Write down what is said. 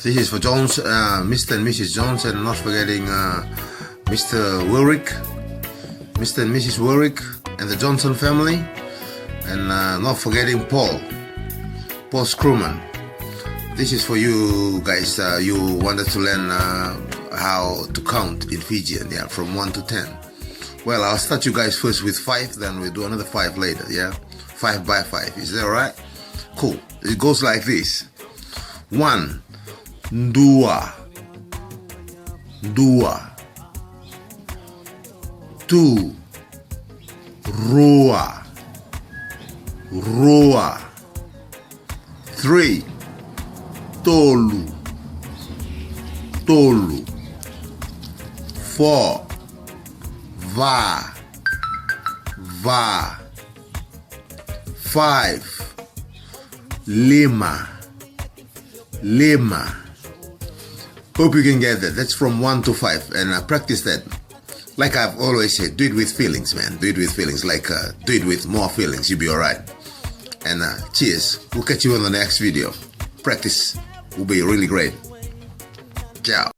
This is for Jones, Mr. and Mrs. Jones, and not forgetting Mr. Wilrick, Mr. and Mrs. Wilrick, and the Johnson family, and not forgetting Paul Scruman. This is for you guys. You wanted to learn how to count in Fijian, yeah, from 1 to 10. Well, I'll start you guys first with 5, then we'll do another 5 later, yeah? 5 by 5, is that alright? Cool. It goes like this. 1, dua, 2, roa, 3, tolu, 4, va, 5, lima. Hope you can get that. That's from 1 to 5, and practice that. Like I've always said, do it with feelings, man. Do it with feelings. Like do it with more feelings. You'll be alright. And cheers. We'll catch you on the next video. Practice will be really great. Ciao.